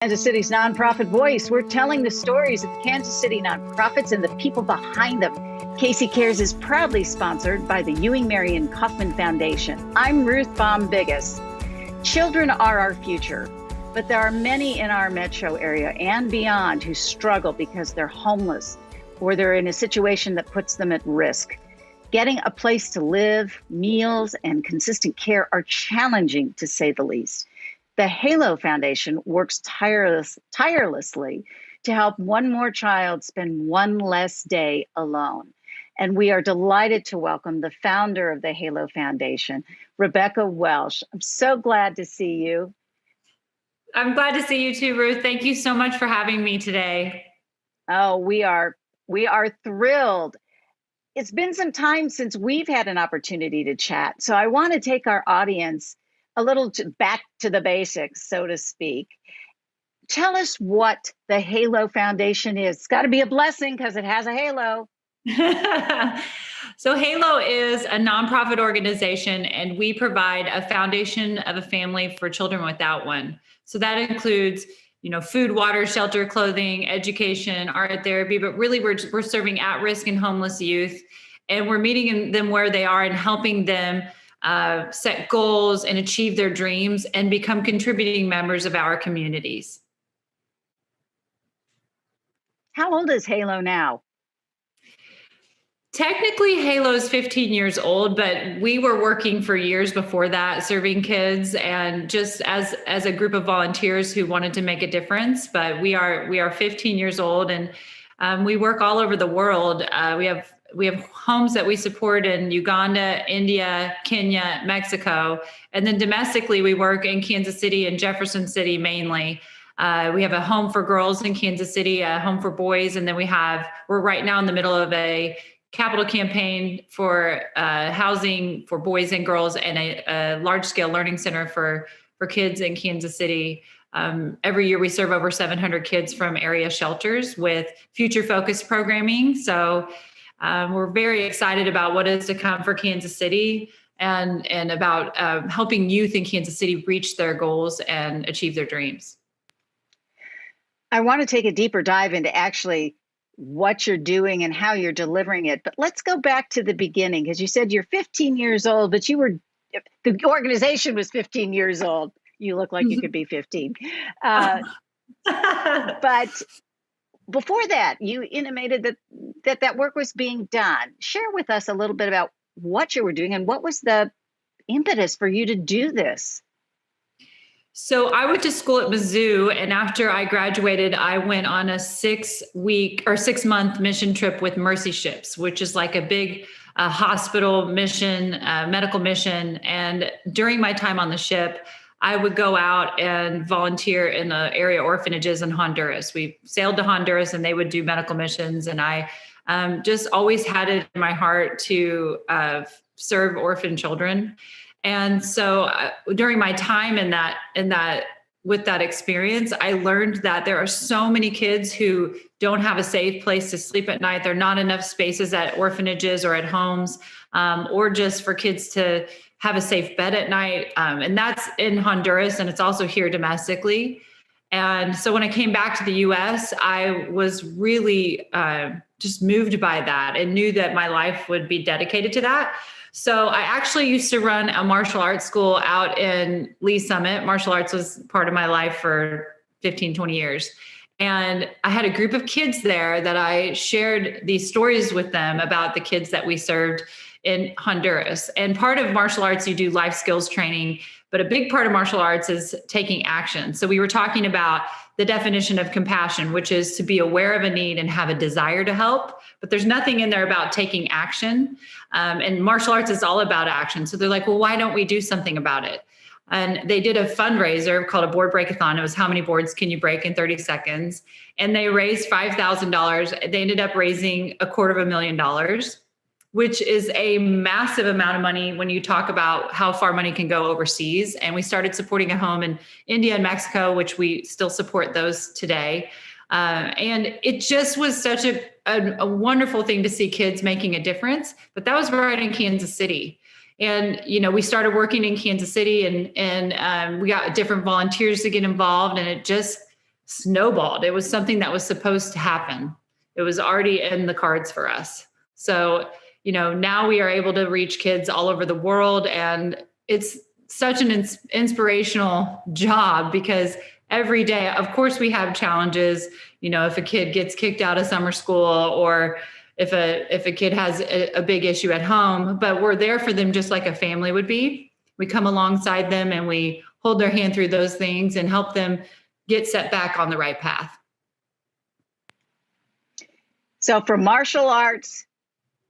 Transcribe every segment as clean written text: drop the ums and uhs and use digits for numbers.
Kansas City's nonprofit voice. We're telling the stories of Kansas City nonprofits and the people behind them. KC Cares is proudly sponsored by the Ewing Marion Kauffman Foundation. I'm Ruth Baum-Biggis. Children are our future, but there are many in our metro area and beyond who struggle because they're homeless or they're in a situation that puts them at risk. Getting a place to live, meals, and consistent care are challenging, to say the least. The HALO Foundation works tirelessly to help one more child spend one less day alone. And we are delighted to welcome the founder of the HALO Foundation, Rebecca Welsh. I'm so glad to see you. I'm glad to see you too, Ruth. Thank you so much for having me today. Oh, we are thrilled. It's been some time since we've had an opportunity to chat. So I want to take our audience a little back to the basics, so to speak. Tell us what the HALO Foundation is. It's got to be a blessing because it has a halo. So HALO is a nonprofit organization, and we provide a foundation of a family for children without one. So that includes, food, water, shelter, clothing, education, art therapy, but really we're serving at-risk and homeless youth, and we're meeting them where they are and helping them set goals and achieve their dreams and become contributing members of our communities. How old is HALO now? Technically, HALO is 15 years old, but we were working for years before that, serving kids and just as a group of volunteers who wanted to make a difference. But we are 15 years old, and we work all over the world. We have homes that we support in Uganda, India, Kenya, Mexico, and then domestically we work in Kansas City and Jefferson City mainly. We have a home for girls in Kansas City, a home for boys, and then we're right now in the middle of a capital campaign for housing for boys and girls and a large-scale learning center for kids in Kansas City. Every year we serve over 700 kids from area shelters with future-focused programming. So we're very excited about what is to come for Kansas City and about helping youth in Kansas City reach their goals and achieve their dreams. I want to take a deeper dive into actually what you're doing and how you're delivering it. But let's go back to the beginning, because you said you're 15 years old, but the organization was 15 years old. You look like you could be 15. But before that, you intimated that work was being done. Share with us a little bit about what you were doing and what was the impetus for you to do this? So I went to school at Mizzou, and after I graduated, I went on a 6-month mission trip with Mercy Ships, which is like a big hospital mission, medical mission. And during my time on the ship, I would go out and volunteer in the area orphanages in Honduras. We sailed to Honduras and they would do medical missions. And I just always had it in my heart to serve orphan children. And so during my time with that experience, I learned that there are so many kids who don't have a safe place to sleep at night. There are not enough spaces at orphanages or at homes, or just for kids to have a safe bed at night. And that's in Honduras, and it's also here domestically. And so when I came back to the US, I was really just moved by that and knew that my life would be dedicated to that. So I actually used to run a martial arts school out in Lee Summit. Martial arts was part of my life for 15, 20 years. And I had a group of kids there that I shared these stories with them about the kids that we served in Honduras. And part of martial arts, you do life skills training, but a big part of martial arts is taking action. So we were talking about the definition of compassion, which is to be aware of a need and have a desire to help. But there's nothing in there about taking action. And martial arts is all about action. So they're like, well, why don't we do something about it? And they did a fundraiser called a board breakathon. It was how many boards can you break in 30 seconds? And they raised $5,000. They ended up raising $250,000, which is a massive amount of money when you talk about how far money can go overseas. And we started supporting a home in India and Mexico, which we still support those today. And it just was such a wonderful thing to see kids making a difference. But that was right in Kansas City. And, we started working in Kansas City and we got different volunteers to get involved. And it just snowballed. It was something that was supposed to happen. It was already in the cards for us. So, now we are able to reach kids all over the world. And it's such an inspirational job because every day, of course, we have challenges. If a kid gets kicked out of summer school or if a kid has a big issue at home, but we're there for them just like a family would be. We come alongside them and we hold their hand through those things and help them get set back on the right path. So from martial arts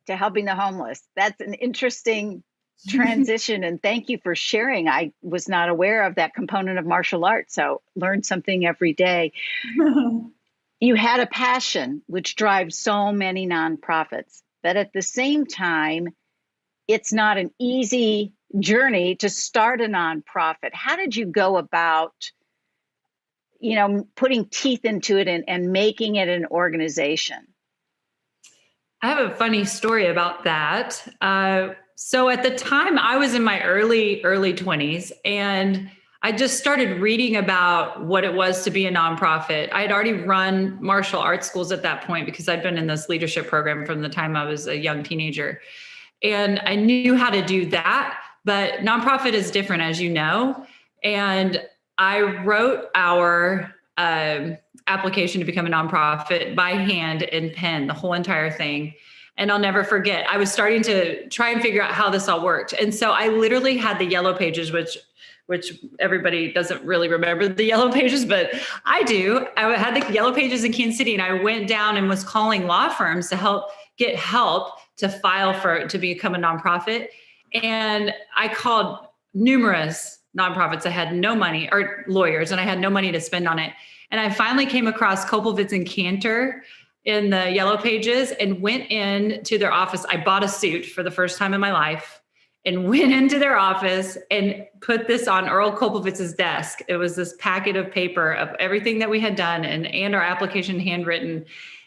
to helping the homeless, that's an interesting transition. And thank you for sharing. I was not aware of that component of martial arts. So learn something every day. You had a passion which drives so many nonprofits, but at the same time, it's not an easy journey to start a nonprofit. How did you go about, putting teeth into it and making it an organization? I have a funny story about that. So at the time I was in my early 20s and I just started reading about what it was to be a nonprofit. I had already run martial arts schools at that point because I'd been in this leadership program from the time I was a young teenager. And I knew how to do that, but nonprofit is different, as you know. And I wrote our application to become a nonprofit by hand in pen, the whole entire thing. And I'll never forget, I was starting to try and figure out how this all worked. And so I literally had the yellow pages, which everybody doesn't really remember the yellow pages, but I do. I had the yellow pages in Kansas City and I went down and was calling law firms to get help to file to become a nonprofit. And I called numerous nonprofits. I had no money, or lawyers, and I had no money to spend on it. And I finally came across Kopelwitz and Cantor in the yellow pages and went into their office. I bought a suit for the first time in my life and went into their office and put this on Earl Kopelwitz's desk. It was this packet of paper of everything that we had done and our application handwritten.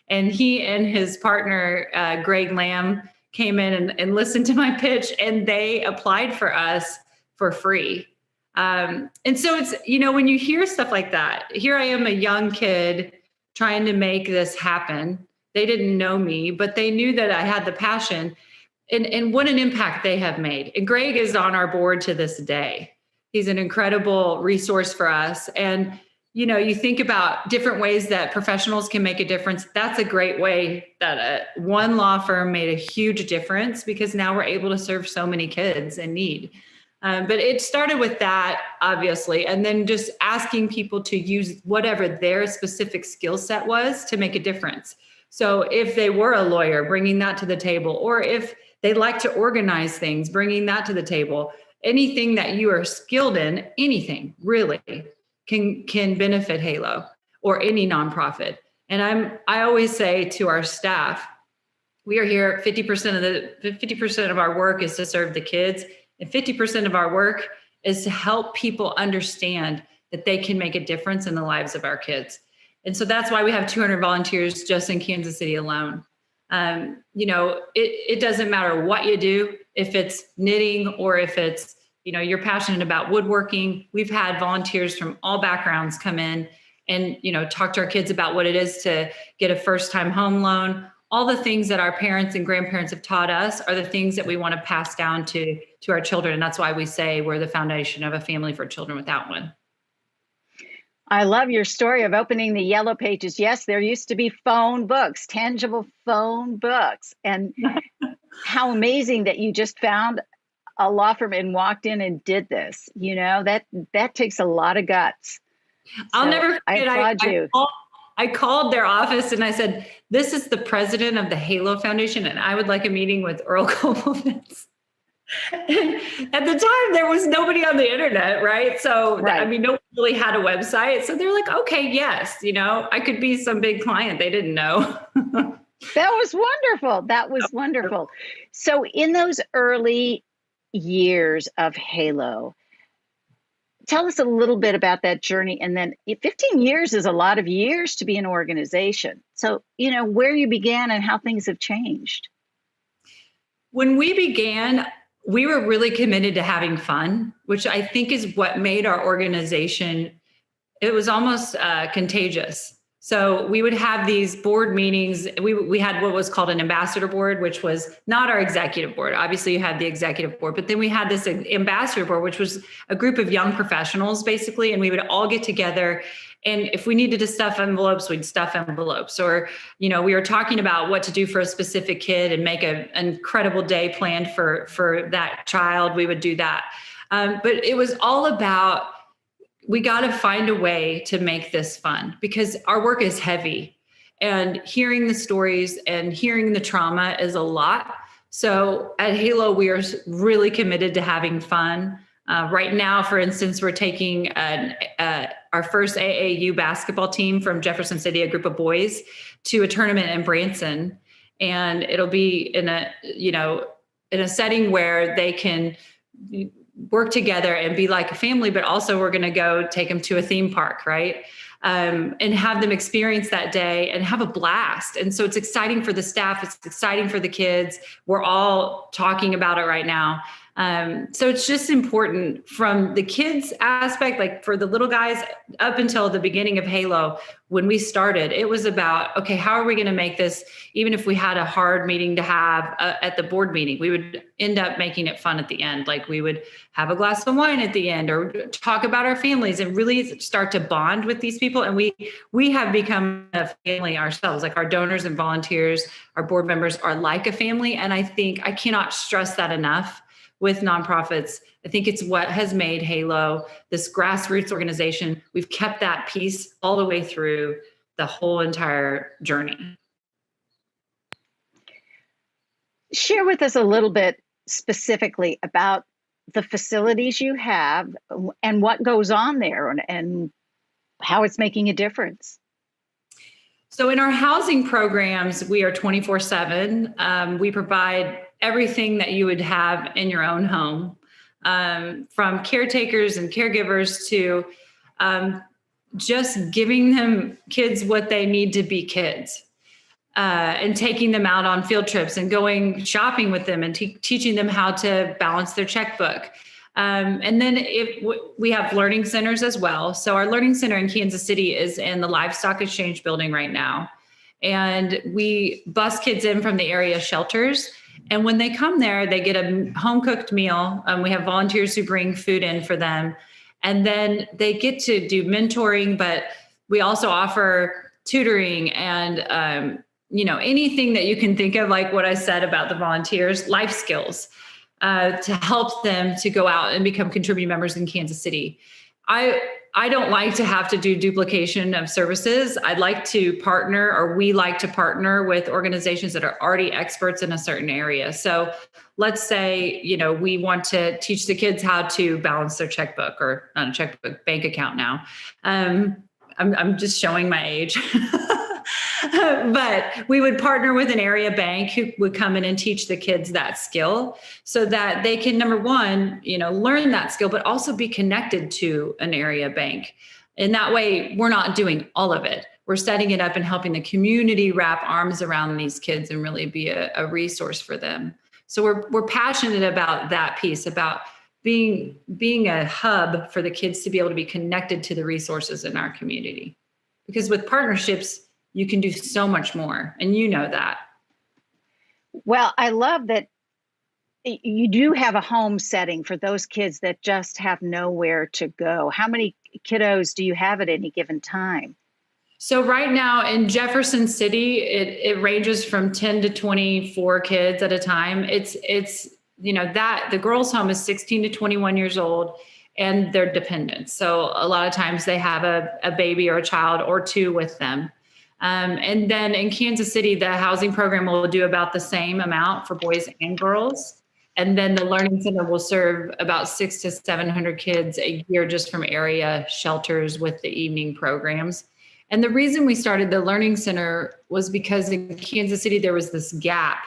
And he and his partner, Greg Lamb, came in and listened to my pitch, and they applied for us for free. And so it's, when you hear stuff like that, here I am, a young kid trying to make this happen. They didn't know me, but they knew that I had the passion, and what an impact they have made. And Greg is on our board to this day. He's an incredible resource for us. And, you think about different ways that professionals can make a difference. That's a great way that one law firm made a huge difference, because now we're able to serve so many kids in need. But it started with that, obviously, and then just asking people to use whatever their specific skill set was to make a difference. So if they were a lawyer, bringing that to the table, or if they like to organize things, bringing that to the table, anything that you are skilled in, anything really can benefit Halo or any nonprofit. And I always say to our staff, we are here, 50% of our work is to serve the kids. And 50% of our work is to help people understand that they can make a difference in the lives of our kids. And so that's why we have 200 volunteers just in Kansas City alone. It doesn't matter what you do, if it's knitting or if it's, you're passionate about woodworking. We've had volunteers from all backgrounds come in and, talk to our kids about what it is to get a first-time home loan. All the things that our parents and grandparents have taught us are the things that we want to pass down to our children. And that's why we say we're the foundation of a family for children without one. I love your story of opening the yellow pages. Yes, there used to be phone books, tangible phone books. And how amazing that you just found a law firm and walked in and did this. That takes a lot of guts. I'll never forget. I applaud you. I called their office and I said, this is the president of the Halo Foundation, and I would like a meeting with Earl Kopelwitz. And at the time, there was nobody on the internet, right? So, right. Nobody really had a website. So they're like, okay, yes, I could be some big client. They didn't know. That was wonderful. That was wonderful. So in those early years of Halo, tell us a little bit about that journey. And then 15 years is a lot of years to be an organization. So, where you began and how things have changed. When we began, we were really committed to having fun, which I think is what made our organization It was almost contagious. So we would have these board meetings. We had what was called an ambassador board, which was not our executive board. Obviously, you had the executive board, but then we had this ambassador board, which was a group of young professionals, basically, and we would all get together. And if we needed to stuff envelopes, we'd stuff envelopes. Or, we were talking about what to do for a specific kid and make an incredible day planned for that child. We would do that. But it was all about, we got to find a way to make this fun because our work is heavy, and hearing the stories and hearing the trauma is a lot. So at Halo, we are really committed to having fun. Right now, for instance, we're taking our first AAU basketball team from Jefferson City, a group of boys, to a tournament in Branson. And it'll be in a setting where they can work together and be like a family, but also we're going to go take them to a theme park, right? And have them experience that day and have a blast. And so it's exciting for the staff. It's exciting for the kids. We're all talking about it right now. So it's just important from the kids aspect, like for the little guys up until the beginning of Halo, when we started, it was about, okay, how are we going to make this, even if we had a hard meeting to have at the board meeting, we would end up making it fun at the end. Like we would have a glass of wine at the end or talk about our families and really start to bond with these people. And we have become a family ourselves, like our donors and volunteers, our board members are like a family. And I think I cannot stress that enough. With nonprofits, I think it's what has made Halo this grassroots organization. We've kept that piece all the way through the whole entire journey. Share with us a little bit specifically about the facilities you have and what goes on there and how it's making a difference. So in our housing programs, we are 24/7. We provide everything that you would have in your own home, from caretakers and caregivers to just giving them kids what they need to be kids, and taking them out on field trips and going shopping with them and teaching them how to balance their checkbook. And then we have learning centers as well. So our learning center in Kansas City is in the Livestock Exchange building right now. And we bus kids in from the area shelters. And when they come there, they get a home cooked meal. We have volunteers who bring food in for them. And then they get to do mentoring, but we also offer tutoring and, anything that you can think of, like what I said about the volunteers, life skills, to help them to go out and become contributing members in Kansas City. I don't like to have to do duplication of services. I'd like to partner, or we like to partner with organizations that are already experts in a certain area. So let's say, we want to teach the kids how to balance their checkbook, or not a checkbook, bank account now. I'm just showing my age. But we would partner with an area bank who would come in and teach the kids that skill so that they can, number one, learn that skill, but also be connected to an area bank. And that way we're not doing all of it. We're setting it up and helping the community wrap arms around these kids and really be a resource for them. So we're passionate about that piece, about being a hub for the kids to be able to be connected to the resources in our community. Because with partnerships, you can do so much more. And you know that. Well, I love that you do have a home setting for those kids that just have nowhere to go. How many kiddos do you have at any given time? So right now in Jefferson City, it ranges from 10 to 24 kids at a time. It's that the girls' home is 16 to 21 years old and they're dependent. So a lot of times they have a baby or a child or two with them. And then in Kansas City, the housing program will do about the same amount for boys and girls. And then the Learning Center will serve about 600 to 700 kids a year just from area shelters with the evening programs. And the reason we started the Learning Center was because in Kansas City, there was this gap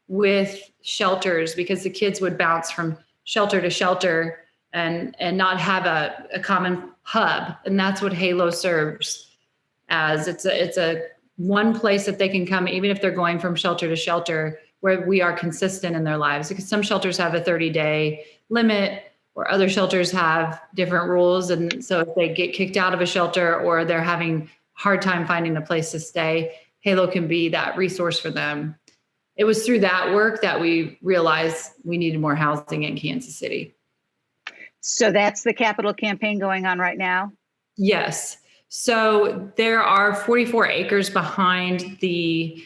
with shelters because the kids would bounce from shelter to shelter and not have a common hub. And that's what Halo serves as. It's a one place that they can come, even if they're going from shelter to shelter, where we are consistent in their lives, because some shelters have a 30-day limit. or other shelters have different rules. And so if they get kicked out of a shelter or they're having a hard time finding a place to stay, Halo can be that resource for them. It was through that work that we realized we needed more housing in Kansas City. So that's the capital campaign going on right now? Yes. So there are 44 acres behind the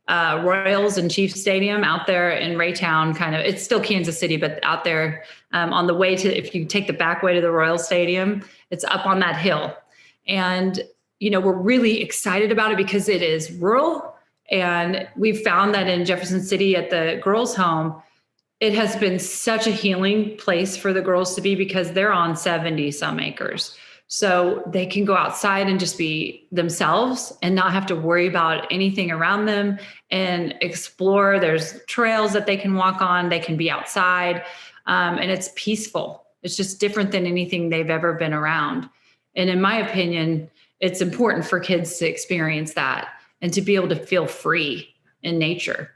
Royals and Chiefs Stadium out there in Raytown, kind of. It's still Kansas City, but out there on the way to, if you take the back way to the Royals Stadium, it's up on that hill. And, we're really excited about it because it is rural. And we've found that in Jefferson City at the girls' home, it has been such a healing place for the girls to be because they're on 70 some acres. So they can go outside and just be themselves and not have to worry about anything around them and explore. There's trails that they can walk on. They can be outside and it's peaceful. It's just different than anything they've ever been around. And in my opinion, it's important for kids to experience that and to be able to feel free in nature.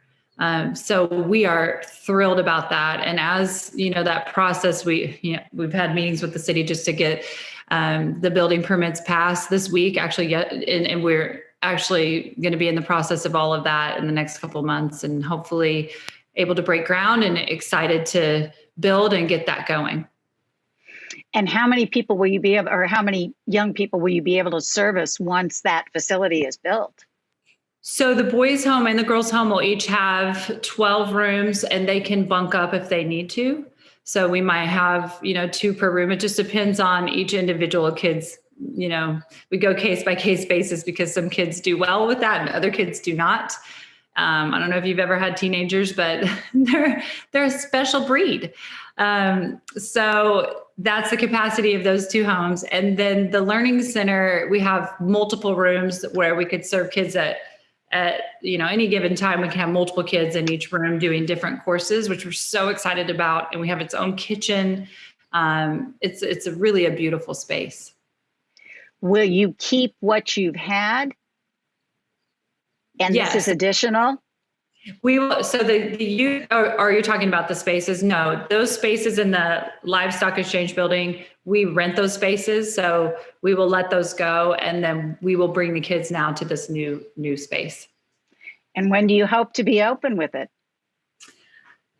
So we are thrilled about that. And as that process, we've had meetings with the city just to get the building permits passed this week, actually, and we're actually going to be in the process of all of that in the next couple of months, and hopefully able to break ground and excited to build and get that going. And how many people will you be able, or how many young people will you be able to service once that facility is built? So the boys' home and the girls' home will each have 12 rooms, and they can bunk up if they need to. So we might have, 2 per room. It just depends on each individual kid's, we go case by case basis because some kids do well with that and other kids do not. I don't know if you've ever had teenagers, but they're a special breed. So that's the capacity of those 2 homes. And then the Learning Center, we have multiple rooms where we could serve kids at any given time. We can have multiple kids in each room doing different courses, which we're so excited about. And we have its own kitchen. It's really a beautiful space. Will you keep what you've had? And yes. This is additional? We will. So the youth, are you talking about the spaces? No, those spaces in the Livestock Exchange building, we rent those spaces. So we will let those go. And then we will bring the kids now to this new space. And when do you hope to be open with it?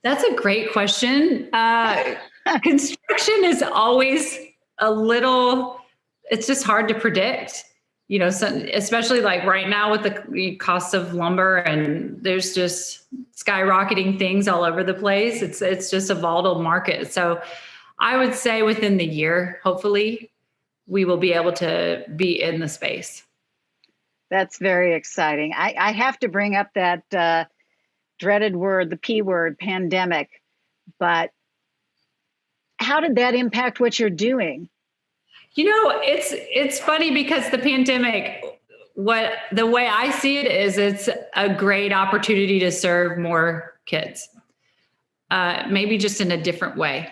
That's a great question. Construction is always it's just hard to predict. Especially like right now with the cost of lumber, and there's just skyrocketing things all over the place. It's just a volatile market. So I would say within the year, hopefully, we will be able to be in the space. That's very exciting. I have to bring up that dreaded word, the P word, pandemic. But how did that impact what you're doing? It's funny because the pandemic, the way I see it is it's a great opportunity to serve more kids, maybe just in a different way.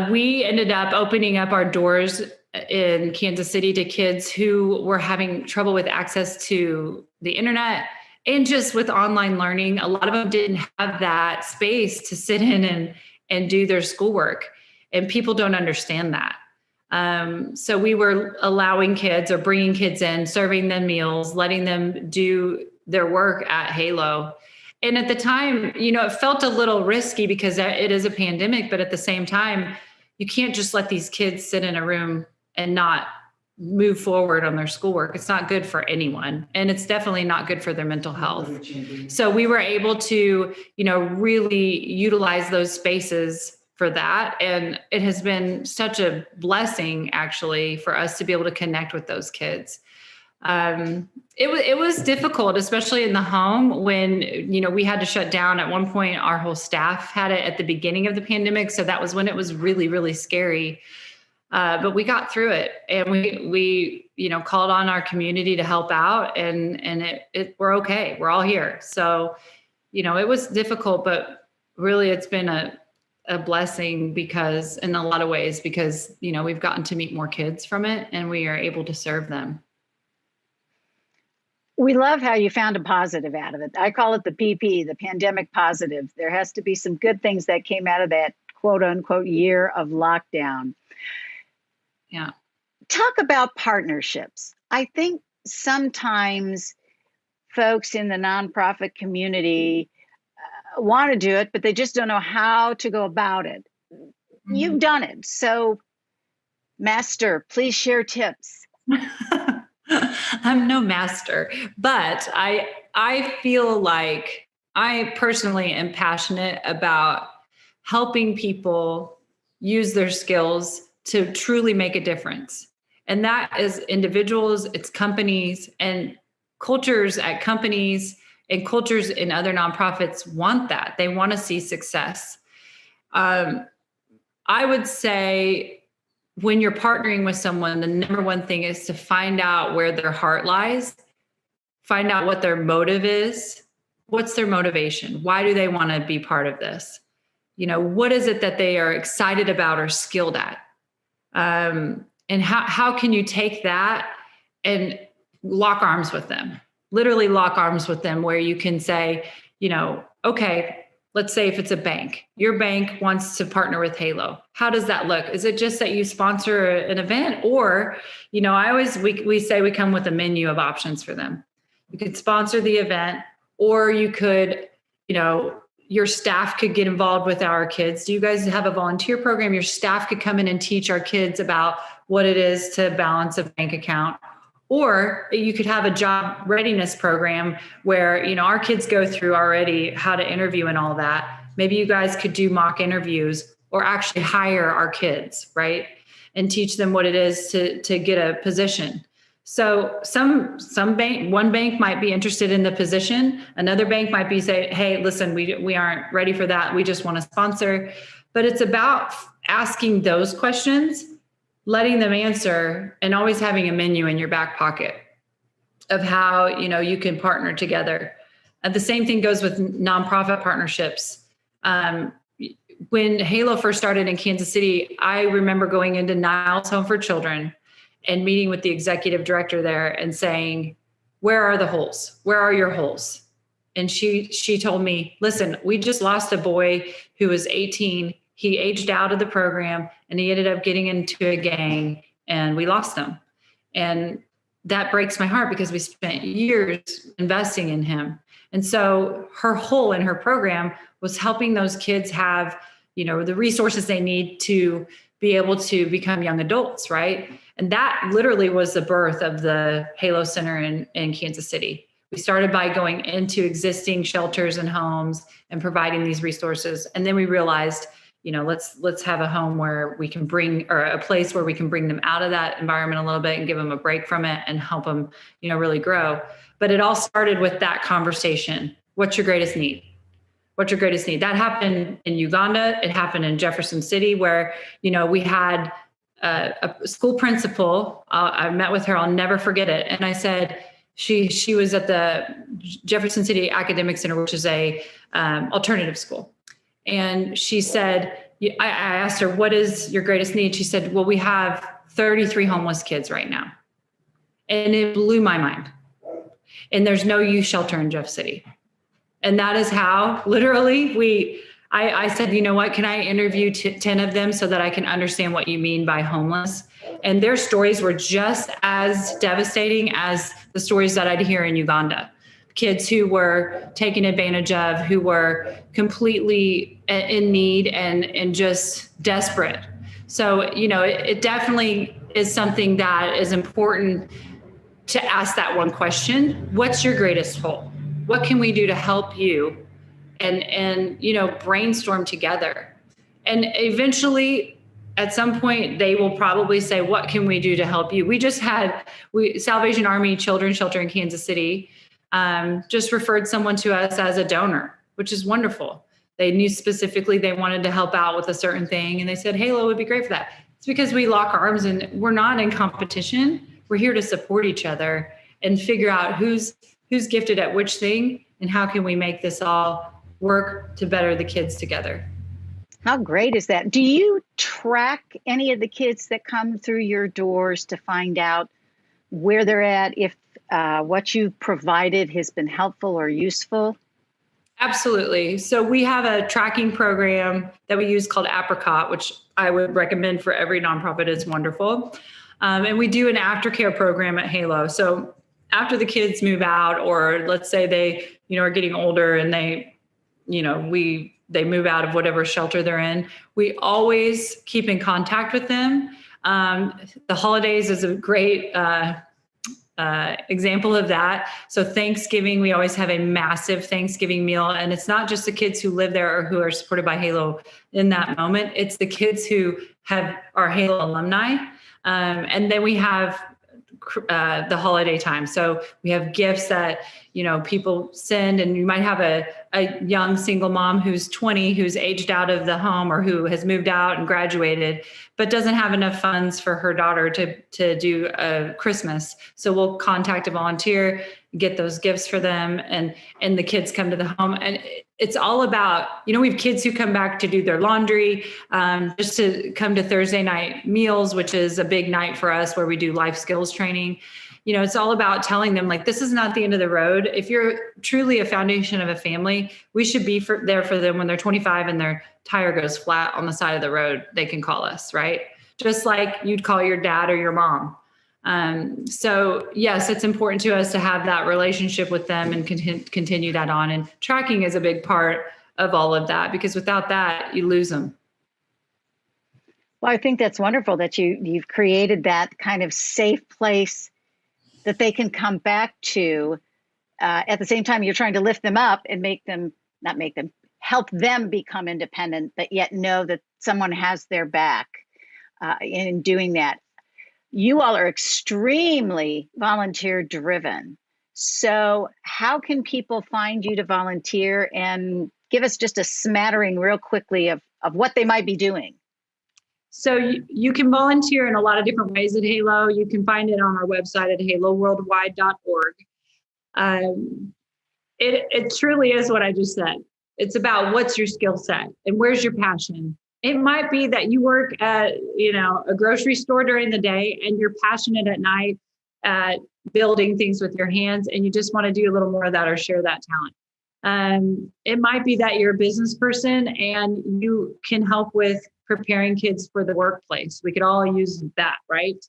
We ended up opening up our doors in Kansas City to kids who were having trouble with access to the internet and just with online learning. A lot of them didn't have that space to sit in and do their schoolwork, and people don't understand that. So we were allowing kids or bringing kids in, serving them meals, letting them do their work at Halo. And at the time, it felt a little risky because it is a pandemic, but at the same time, you can't just let these kids sit in a room and not move forward on their schoolwork. It's not good for anyone. And it's definitely not good for their mental health. So we were able to, really utilize those spaces for that. And it has been such a blessing actually for us to be able to connect with those kids. It was difficult, especially in the home when, we had to shut down. At one point, our whole staff had it at the beginning of the pandemic. So that was when it was really, really scary. But we got through it, and we called on our community to help out, and we're okay. We're all here. So, it was difficult, but really it's been a blessing because in a lot of ways, because, we've gotten to meet more kids from it and we are able to serve them. We love how you found a positive out of it. I call it the PP, the pandemic positive. There has to be some good things that came out of that quote unquote year of lockdown. Yeah. Talk about partnerships. I think sometimes folks in the nonprofit community want to do it, but they just don't know how to go about it. Mm-hmm. You've done it. So, Master, please share tips. I'm no master, but I feel like I personally am passionate about helping people use their skills to truly make a difference. And that is individuals, it's companies, and cultures at companies and cultures in other nonprofits want that. They want to see success. I would say when you're partnering with someone, the number one thing is to find out where their heart lies, find out what their motive is. What's their motivation? Why do they want to be part of this? You know, what is it that they are excited about or skilled at? And how can you take that and lock arms with them? Literally lock arms with them, where you can say, you know, okay, let's say if it's a bank, your bank wants to partner with Halo. How does that look? Is it just that you sponsor an event? Or, you know, we say we come with a menu of options for them. You could sponsor the event, or you could, you know, your staff could get involved with our kids. Do you guys have a volunteer program? Your staff could come in and teach our kids about what it is to balance a bank account. Or you could have a job readiness program where, you know, our kids go through already how to interview and all that. Maybe you guys could do mock interviews or actually hire our kids, right? And teach them what it is to get a position. So one bank might be interested in the position. Another bank might be say, hey, listen, we aren't ready for that. We just want to sponsor. But it's about asking those questions, letting them answer, and always having a menu in your back pocket of how, you know, you can partner together. And the same thing goes with nonprofit partnerships. When Halo first started in Kansas City, I remember going into Niles Home for Children and meeting with the executive director there and saying, where are the holes? Where are your holes? And she told me, listen, we just lost a boy who was 18. He aged out of the program and he ended up getting into a gang and we lost him. And that breaks my heart because we spent years investing in him. And so her hole in her program was helping those kids have, you know, the resources they need to be able to become young adults, right? And that literally was the birth of the Halo Center in Kansas City. We started by going into existing shelters and homes and providing these resources. And then we realized, you know, let's have a home where we can bring, or a place where we can bring them out of that environment a little bit and give them a break from it and help them, you know, really grow. But it all started with that conversation. What's your greatest need? What's your greatest need? That happened in Uganda. It happened in Jefferson City, where, you know, we had a school principal. I met with her. I'll never forget it. And I said, she was at the Jefferson City Academic Center, which is a alternative school. And she said, I asked her, what is your greatest need? She said, well, we have 33 homeless kids right now. And it blew my mind. And there's no youth shelter in Jeff City. And that is how literally I said, you know what, can I interview 10 of them so that I can understand what you mean by homeless? And their stories were just as devastating as the stories that I'd hear in Uganda. Kids who were taken advantage of, who were completely in need and just desperate. So, you know, it definitely is something that is important to ask that one question. What's your greatest hole? What can we do to help you? And you know, brainstorm together. And eventually, at some point, they will probably say, what can we do to help you? We just had Salvation Army Children's Shelter in Kansas City just referred someone to us as a donor, which is wonderful. They knew specifically they wanted to help out with a certain thing. And they said, Halo would be great for that. It's because we lock arms and we're not in competition. We're here to support each other and figure out who's gifted at which thing and how can we make this all work to better the kids together. How great is that? Do you track any of the kids that come through your doors to find out where they're at, if what you've provided has been helpful or useful? Absolutely. So we have a tracking program that we use called Apricot, which I would recommend for every nonprofit. It's wonderful. And we do an aftercare program at Halo. So after the kids move out, or let's say they, are getting older and they, they move out of whatever shelter they're in, we always keep in contact with them. The holidays is a great example of that. So Thanksgiving, we always have a massive Thanksgiving meal, and it's not just the kids who live there or who are supported by Halo in that moment. It's the kids who are Halo alumni. And then we have the holiday time. So we have gifts that, people send, and you might have a young single mom who's 20, who's aged out of the home or who has moved out and graduated, but doesn't have enough funds for her daughter to do a Christmas. So we'll contact a volunteer, get those gifts for them, and the kids come to the home. And it's all about, we have kids who come back to do their laundry, just to come to Thursday night meals, which is a big night for us where we do life skills training. It's all about telling them, like, this is not the end of the road. If you're truly a foundation of a family, we should be there for them when they're 25 and their tire goes flat on the side of the road. They can call us, right? Just like you'd call your dad or your mom. So yes, it's important to us to have that relationship with them and continue that on. And tracking is a big part of all of that, because without that, you lose them. Well, I think that's wonderful that you've created that kind of safe place that they can come back to. At the same time, you're trying to lift them up and help them become independent, but yet know that someone has their back in doing that. You all are extremely volunteer driven. So how can people find you to volunteer, and give us just a smattering real quickly of what they might be doing? So you can volunteer in a lot of different ways at Halo. You can find it on our website at haloworldwide.org. It truly is what I just said. It's about what's your skill set and where's your passion. It might be that you work at, a grocery store during the day and you're passionate at night at building things with your hands, and you just want to do a little more of that or share that talent. It might be that you're a business person and you can help with preparing kids for the workplace. We could all use that, right?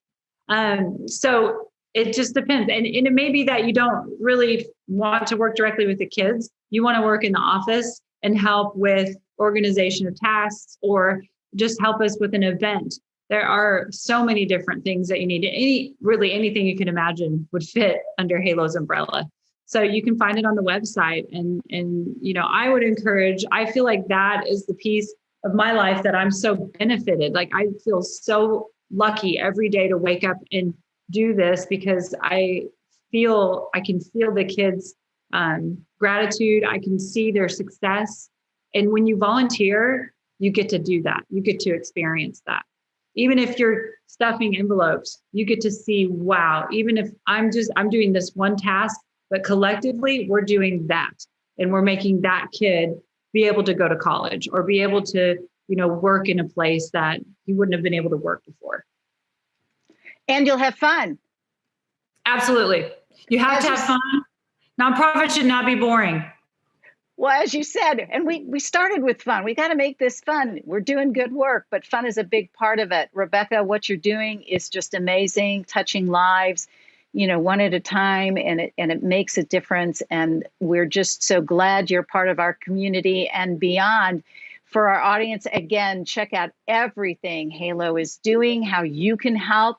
So it just depends. And it may be that you don't really want to work directly with the kids. You want to work in the office and help with organization of tasks, or just help us with an event. There are so many different things that you need. Anything you can imagine would fit under Halo's umbrella. So you can find it on the website. And I would encourage, I feel like that is the piece of my life that I'm so benefited. Like, I feel so lucky every day to wake up and do this, because I can feel the kids' gratitude. I can see their success. And when you volunteer, you get to do that. You get to experience that. Even if you're stuffing envelopes, you get to see, wow, even if I'm doing this one task, but collectively we're doing that. And we're making that kid be able to go to college, or be able to, work in a place that he wouldn't have been able to work before. And you'll have fun. Absolutely. You have to have fun. Nonprofit should not be boring. Well, as you said, and we started with fun. We got to make this fun. We're doing good work, but fun is a big part of it. Rebecca, what you're doing is just amazing, touching lives, one at a time, and it makes a difference. And we're just so glad you're part of our community and beyond. For our audience, again, check out everything Halo is doing, how you can help.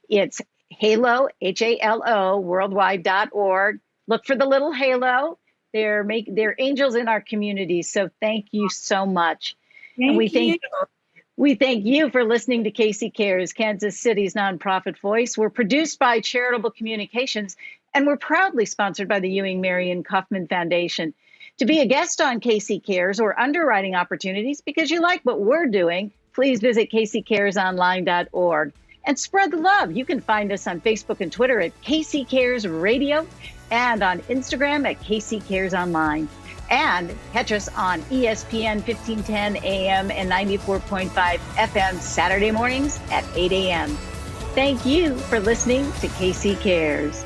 It's Halo, HALO, worldwide.org. Look for the little halo. They're angels in our community. So thank you so much. We thank you for listening to Casey Cares, Kansas City's nonprofit voice. We're produced by Charitable Communications, and we're proudly sponsored by the Ewing Marion Kauffman Foundation. To be a guest on Casey Cares or underwriting opportunities because you like what we're doing, please visit CaseyCaresOnline.org and spread the love. You can find us on Facebook and Twitter at Casey Cares Radio, and on Instagram at Casey Cares Online. And catch us on ESPN 1510 AM and 94.5 FM Saturday mornings at 8 a.m. Thank you for listening to Casey Cares.